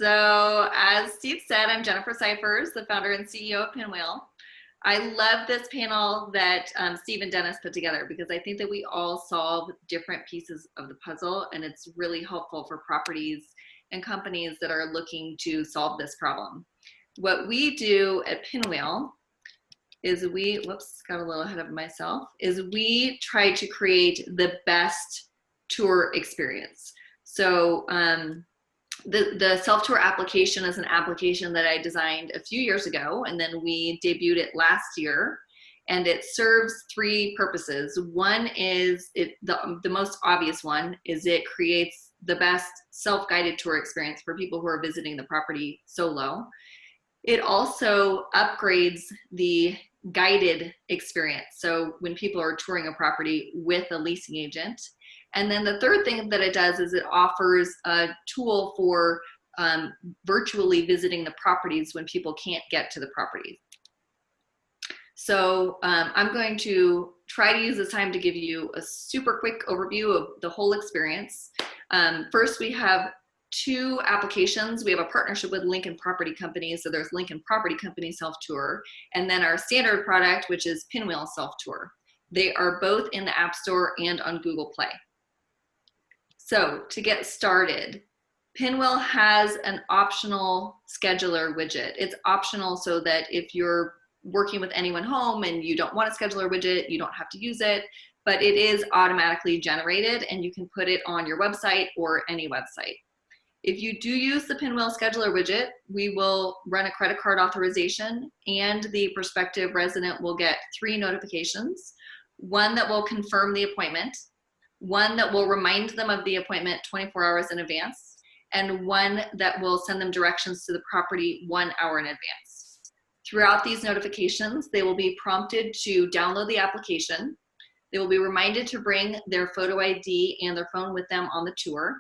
So as Steve said, I'm Jennifer Cyphers, the founder and CEO of Pynwheel. I love this panel that Steve and Dennis put together because I think that we all solve different pieces of the puzzle, and it's really helpful for properties and companies that are looking to solve this problem. What we do at Pynwheel is we try to create the best tour experience. So the self-tour application is an application that I designed a few years ago, and then we debuted it last year, and it serves three purposes. One is, the most obvious one is it creates the best self-guided tour experience for people who are visiting the property solo. It also upgrades the guided experience, so when people are touring a property with a leasing agent. And then the third thing that it does is it offers a tool for virtually visiting the properties when people can't get to the properties. So I'm going to try to use this time to give you a super quick overview of the whole experience. First, we have two applications. We have a partnership with Lincoln Property Company. So there's Lincoln Property Company Self-Tour, and then our standard product, which is Pynwheel Self-Tour. They are both in the App Store and on Google Play. So to get started, Pynwheel has an optional scheduler widget. It's optional so that if you're working with anyone home and you don't want a scheduler widget, you don't have to use it, but it is automatically generated and you can put it on your website or any website. If you do use the Pynwheel scheduler widget, we will run a credit card authorization and the prospective resident will get 3 notifications. One that will confirm the appointment, one that will remind them of the appointment 24 hours in advance, and one that will send them directions to the property 1 hour in advance. Throughout these notifications, they will be prompted to download the application. They will be reminded to bring their photo ID and their phone with them on the tour,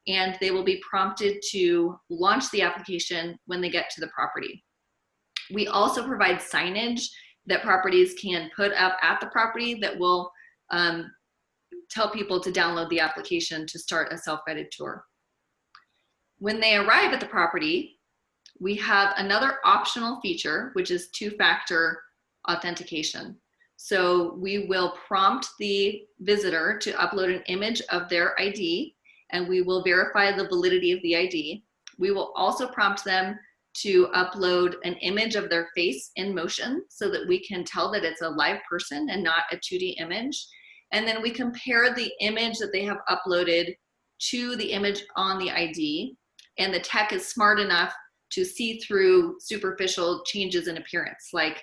and they will be prompted to launch the application when they get to the property. We also provide signage that properties can put up at the property that will tell people to download the application to start a self-guided tour. When they arrive at the property, we have another optional feature, which is 2-factor authentication. So we will prompt the visitor to upload an image of their ID, and we will verify the validity of the ID. We will also prompt them to upload an image of their face in motion so that we can tell that it's a live person and not a 2D image. And then we compare the image that they have uploaded to the image on the ID, and the tech is smart enough to see through superficial changes in appearance, like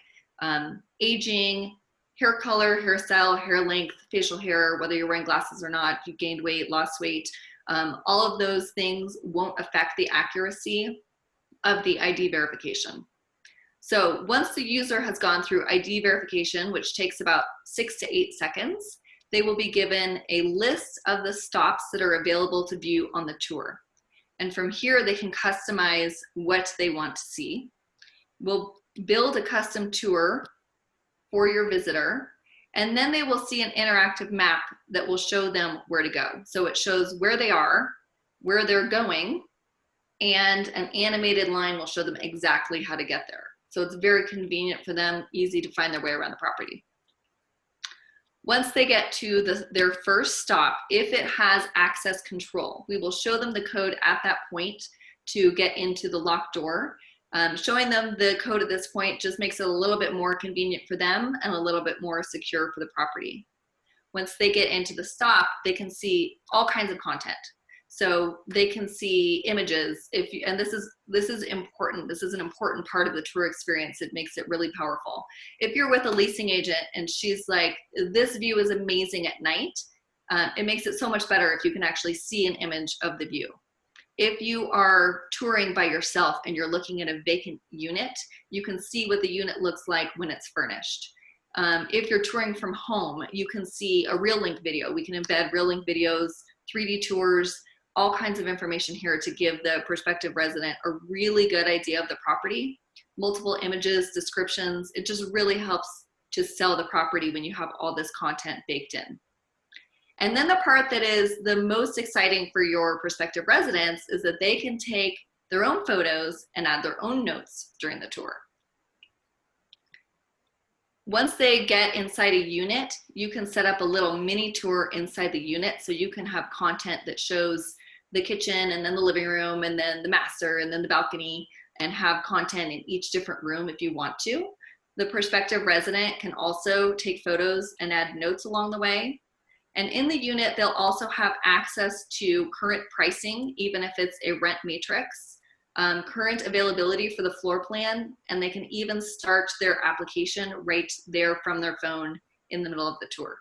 aging, hair color, hairstyle, hair length, facial hair, whether you're wearing glasses or not, you gained weight, lost weight. All of those things won't affect the accuracy of the ID verification. So once the user has gone through ID verification, which takes about 6 to 8 seconds, they will be given a list of the stops that are available to view on the tour. And from here, they can customize what they want to see. We'll build a custom tour for your visitor, and then they will see an interactive map that will show them where to go. So it shows where they are, where they're going, and an animated line will show them exactly how to get there. So it's very convenient for them, easy to find their way around the property. Once they get to their first stop, if it has access control, we will show them the code at that point to get into the locked door. Showing them the code at this point just makes it a little bit more convenient for them and a little bit more secure for the property. Once they get into the stop, they can see all kinds of content. So they can see images, and this is important. This is an important part of the tour experience. It makes it really powerful. If you're with a leasing agent and she's like, this view is amazing at night, it makes it so much better if you can actually see an image of the view. If you are touring by yourself and you're looking at a vacant unit, you can see what the unit looks like when it's furnished. If you're touring from home, you can see a Real Link video. We can embed Real Link videos, 3D tours, all kinds of information here to give the prospective resident a really good idea of the property. Multiple images, descriptions. It just really helps to sell the property when you have all this content baked in. And then the part that is the most exciting for your prospective residents is that they can take their own photos and add their own notes during the tour. Once they get inside a unit, you can set up a little mini tour inside the unit, so you can have content that shows the kitchen and then the living room and then the master and then the balcony, and have content in each different room if you want to. The prospective resident can also take photos and add notes along the way. And in the unit, they'll also have access to current pricing, even if it's a rent matrix, current availability for the floor plan, and they can even start their application right there from their phone in the middle of the tour.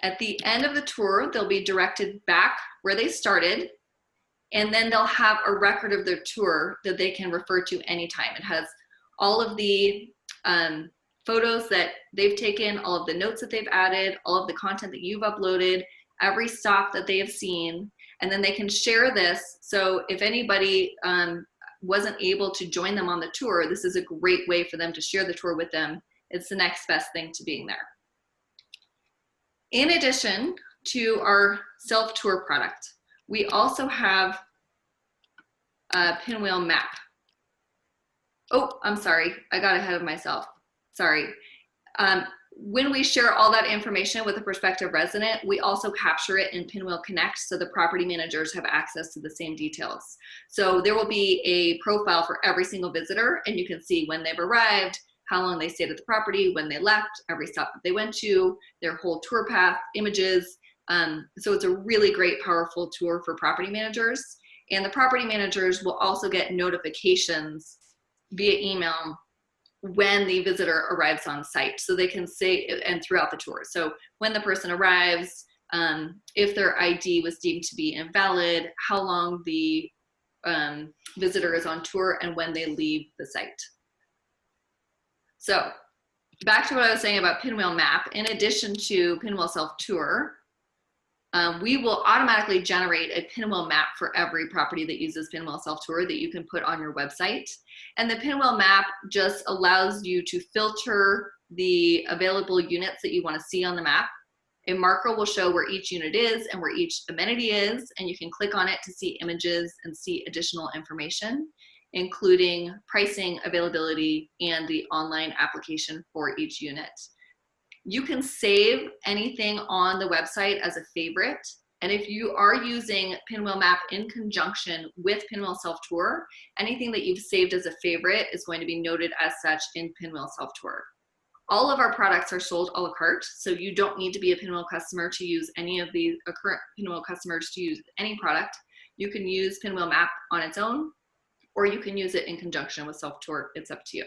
At the end of the tour, they'll be directed back where they started, and then they'll have a record of their tour that they can refer to anytime. It has all of the photos that they've taken, all of the notes that they've added, all of the content that you've uploaded, every stop that they have seen, and then they can share this. So if anybody wasn't able to join them on the tour, this is a great way for them to share the tour with them. It's the next best thing to being there. In addition to our self-tour product, we also have a Pynwheel map. Oh, I'm sorry, I got ahead of myself. Sorry. When we share all that information with a prospective resident, we also capture it in Pynwheel Connect, so the property managers have access to the same details. So there will be a profile for every single visitor, and you can see when they've arrived, how long they stayed at the property, when they left, every stop that they went to, their whole tour path, images. So it's a really great, powerful tour for property managers. And the property managers will also get notifications via email when the visitor arrives on site, so they can say, and throughout the tour. So when the person arrives, if their ID was deemed to be invalid, how long the visitor is on tour, and when they leave the site. So back to what I was saying about Pynwheel Map. In addition to Pynwheel Self Tour, we will automatically generate a Pynwheel map for every property that uses Pynwheel Self Tour that you can put on your website. And the Pynwheel map just allows you to filter the available units that you want to see on the map. A marker will show where each unit is and where each amenity is, and you can click on it to see images and see additional information, including pricing, availability, and the online application for each unit. You can save anything on the website as a favorite. And if you are using Pynwheel Map in conjunction with Pynwheel Self Tour, anything that you've saved as a favorite is going to be noted as such in Pynwheel Self Tour. All of our products are sold a la carte, so you don't need to be a Pynwheel customer to use any of the current Pynwheel customers to use any product. You can use Pynwheel Map on its own, or you can use it in conjunction with Self Tour. It's up to you.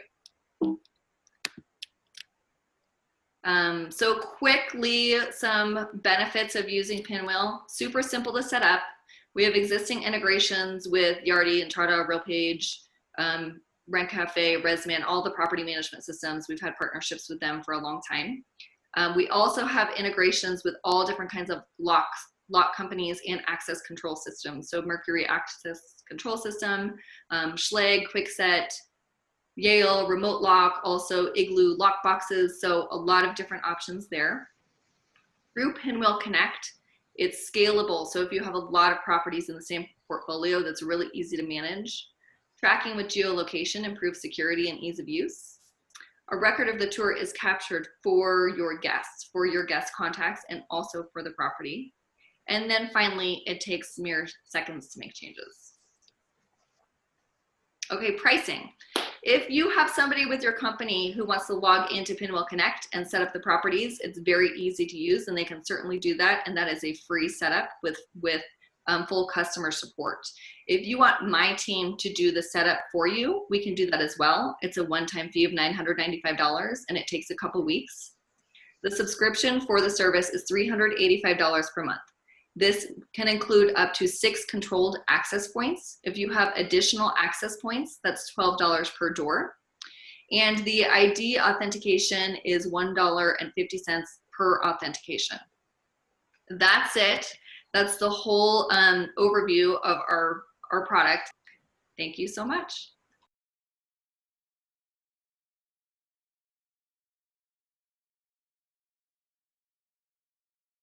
So quickly, some benefits of using Pynwheel. Super simple to set up. We have existing integrations with Yardi, Entrada, RealPage, Rent Cafe, ResMan, all the property management systems. We've had partnerships with them for a long time. We also have integrations with all different kinds of lock companies and access control systems. So Mercury Access Control System, Schlage, Kwikset, Yale, Remote Lock, also Igloo lock boxes. So a lot of different options there. Through Pynwheel Connect, it's scalable. So if you have a lot of properties in the same portfolio, that's really easy to manage. Tracking with geolocation improves security and ease of use. A record of the tour is captured for your guests, contacts, and also for the property. And then finally, it takes mere seconds to make changes. Okay, pricing. If you have somebody with your company who wants to log into Pynwheel Connect and set up the properties, it's very easy to use, and they can certainly do that. And that is a free setup with full customer support. If you want my team to do the setup for you, we can do that as well. It's a one-time fee of $995, and it takes a couple weeks. The subscription for the service is $385 per month. This can include up to 6 controlled access points. If you have additional access points, that's $12 per door. And the ID authentication is $1.50 per authentication. That's it. That's the whole overview of our product. Thank you so much.